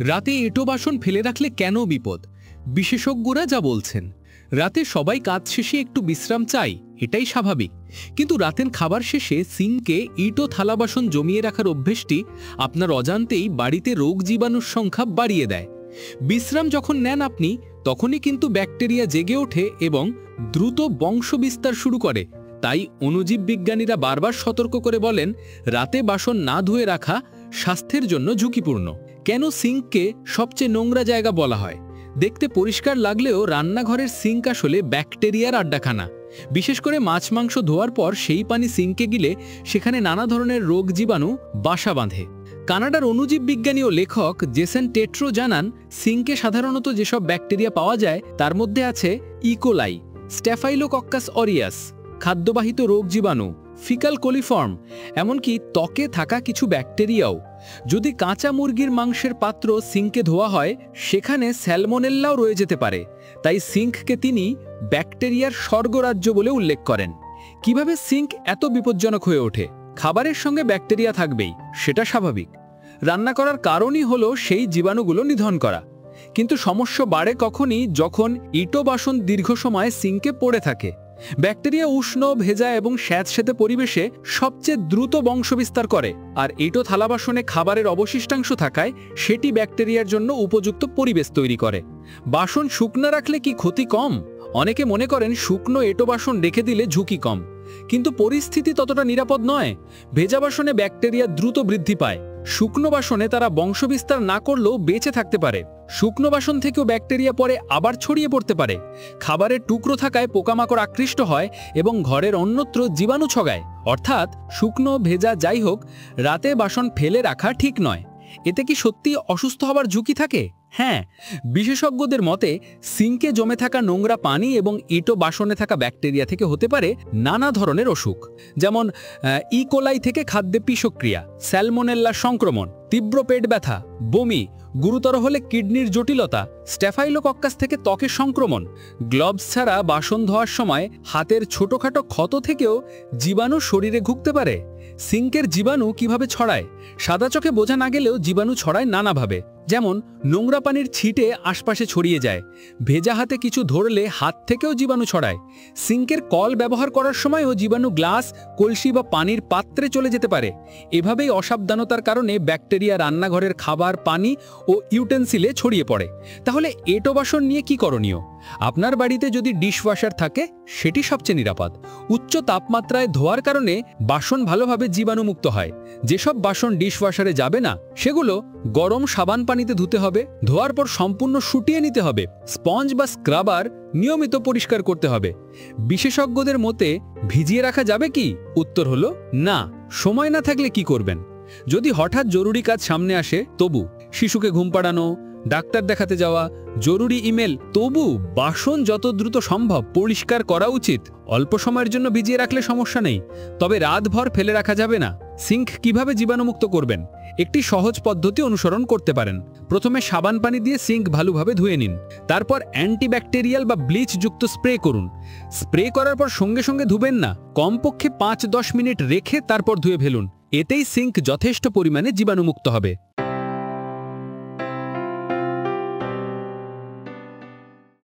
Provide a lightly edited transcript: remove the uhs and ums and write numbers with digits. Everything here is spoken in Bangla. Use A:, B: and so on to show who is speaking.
A: রাতে এঁটো বাসন ফেলে রাখলে কেন বিপদ? বিশেষজ্ঞরা যা বলছেন, রাতে সবাই কাজ শেষে একটু বিশ্রাম চাই, এটাই স্বাভাবিক। কিন্তু রাতের খাবার শেষে সিঙ্কে ইটো থালা বাসন জমিয়ে রাখার অভ্যেসটি আপনার অজান্তেই বাড়িতে রোগ জীবাণুর সংখ্যা বাড়িয়ে দেয়। বিশ্রাম যখন নেন আপনি, তখনই কিন্তু ব্যাকটেরিয়া জেগে ওঠে এবং দ্রুত বংশবিস্তার শুরু করে। তাই অণুজীব বিজ্ঞানীরা বারবার সতর্ক করে বলেন, রাতে বাসন না ধুয়ে রাখা স্বাস্থ্যের জন্য ঝুঁকিপূর্ণ। কেন সিঙ্ককে সবচেয়ে নোংরা জায়গা বলা হয়? দেখতে পরিষ্কার লাগলেও রান্নাঘরের সিঙ্ক আসলে ব্যাকটেরিয়ার আড্ডাখানা। বিশেষ করে মাছ মাংস ধোয়ার পর সেই পানি সিঙ্কে গিলে সেখানে নানা ধরনের রোগ জীবাণু বাসা বাঁধে। কানাডার অণুজীব বিজ্ঞানী ও লেখক জেসন টেট্রো জানান, সিঙ্কে সাধারণত যেসব ব্যাকটেরিয়া পাওয়া যায় তার মধ্যে আছে ইকোলাই, স্ট্যাফাইলোকক্কাস অরিয়াস, খাদ্যবাহিত রোগ জীবাণু, ফিকাল কোলিফর্ম, এমনকি ত্বকে থাকা কিছু ব্যাকটেরিয়াও। যদি কাঁচা মুরগির মাংসের পাত্র সিঙ্কে ধোয়া হয়, সেখানে স্যালমোনেল্লাও রয়ে যেতে পারে। তাই সিঙ্ককে তিনি ব্যাকটেরিয়ার স্বর্গরাজ্য বলে উল্লেখ করেন। কিভাবে সিঙ্ক এত বিপজ্জনক হয়ে ওঠে? খাবারের সঙ্গে ব্যাকটেরিয়া থাকবেই, সেটা স্বাভাবিক। রান্না করার কারণই হলো সেই জীবাণুগুলো নিধন করা। কিন্তু সমস্যা বাড়ে কখনই যখন ইটো বাসন দীর্ঘ সময় সিঙ্কে পড়ে থাকে। ব্যাকটেরিয়া উষ্ণ, ভেজা এবং স্যাঁতসেঁতে পরিবেশে সবচেয়ে দ্রুত বংশবিস্তার করে, আর ইটো থালা বাসনে খাবারের অবশিষ্টাংশ থাকায় সেটি ব্যাকটেরিয়ার জন্য উপযুক্ত পরিবেশ তৈরি করে। বাসন শুকনো রাখলে কি ক্ষতি কম? অনেকে মনে করেন শুকনো এঁটো বাসন রেখে দিলে ঝুঁকি কম, কিন্তু পরিস্থিতি ততটা নিরাপদ নয়। ভেজা বাসনে ব্যাকটেরিয়া দ্রুত বৃদ্ধি পায়। শুকনো বাসনে তারা বংশবিস্তার না করলেও বেঁচে থাকতে পারে। শুকনো বাসন থেকেও ব্যাকটেরিয়া পরে আবার ছড়িয়ে পড়তে পারে। খাবারের টুকরো থাকায় পোকামাকড় আকৃষ্ট হয় এবং ঘরের অন্যত্র জীবাণু ছড়ায়। অর্থাৎ শুকনো ভেজা যাই হোক, রাতে বাসন ফেলে রাখা ঠিক নয়। এতে কি সত্যি অসুস্থ হবার ঝুঁকি থাকে? হ্যাঁ, বিশেষজ্ঞদের মতে সিঙ্কে জমে থাকা নোংরা পানি এবং ইটো বাসনে থাকা ব্যাকটেরিয়া থেকে হতে পারে নানা ধরনের অসুখ, যেমন ইকোলাই থেকে খাদ্যে বিষক্রিয়া, স্যালমোনেল্লা সংক্রমণ, তীব্র পেট ব্যথা, বমি, গুরুতর হলে কিডনির জটিলতা, স্ট্যাফাইলোকক্কাস থেকে ত্বকের সংক্রমণ। গ্লোভস ছাড়া বাসন ধোয়ার সময় হাতের ছোটখাটো ক্ষত থেকেও জীবাণু শরীরে ঢুকতে পারে। সিঙ্কের জীবাণু কিভাবে ছড়ায়? সাদা চোখে বোঝা না গেলেও জীবাণু ছড়ায় নানাভাবে। যেমন নোংরা পানির ছিটে আশপাশে ছড়িয়ে যায়, ভেজা হাতে কিছু ধরলে হাত থেকেও জীবাণু ছড়ায়। সিঙ্কের কল ব্যবহার করার সময়ও জীবাণু গ্লাস, কলসি বা পানির পাত্রে চলে যেতে পারে। এভাবেই অসাবধানতার কারণে ব্যাকটেরিয়া রান্নাঘরের খাবার, পানি ও ইউটেন্সিলে ছড়িয়ে পড়ে। তাহলে এঁটো বাসন নিয়ে কি করণীয়? আপনার বাড়িতে যদি ডিশওয়াশার থাকে, সেটি সবচেয়ে নিরাপদ। উচ্চ তাপমাত্রায় ধোয়ার কারণে বাসন ভালোভাবে জীবাণুমুক্ত হয়। যেসব বাসন ডিশওয়াশারে যাবে না, সেগুলো গরম সাবান পানিতে ধুতে হবে। ধোয়ার পর সম্পূর্ণ শুটিয়ে নিতে হবে। স্পঞ্জ বা স্ক্রাবার নিয়মিত পরিষ্কার করতে হবে। বিশেষজ্ঞদের মতে ভিজিয়ে রাখা যাবে কি? উত্তর হলো না। সময় না থাকলে কি করবেন? যদি হঠাৎ জরুরি কাজ সামনে আসে, তবু শিশুকে ঘুম পাড়ানো, ডাক্তার দেখাতে যাওয়া, জরুরি ইমেল, তবু বাসন যত দ্রুত সম্ভব পরিষ্কার করা উচিত। অল্প সময়ের জন্য ভিজিয়ে রাখলে সমস্যা নেই, তবে রাতভর ফেলে রাখা যাবে না। সিঙ্ক কিভাবে জীবাণুমুক্ত করবেন? একটি সহজ পদ্ধতি অনুসরণ করতে পারেন। প্রথমে সাবান পানি দিয়ে সিঙ্ক ভালোভাবে ধুয়ে নিন। তারপর অ্যান্টিব্যাকটেরিয়াল বা ব্লিচ যুক্ত স্প্রে করুন। স্প্রে করার পর সঙ্গে সঙ্গে ধুবেন না, কমপক্ষে 5-10 মিনিট রেখে তারপর ধুয়ে ফেলুন। এতেই সিঙ্ক যথেষ্ট পরিমাণে জীবাণুমুক্ত হবে।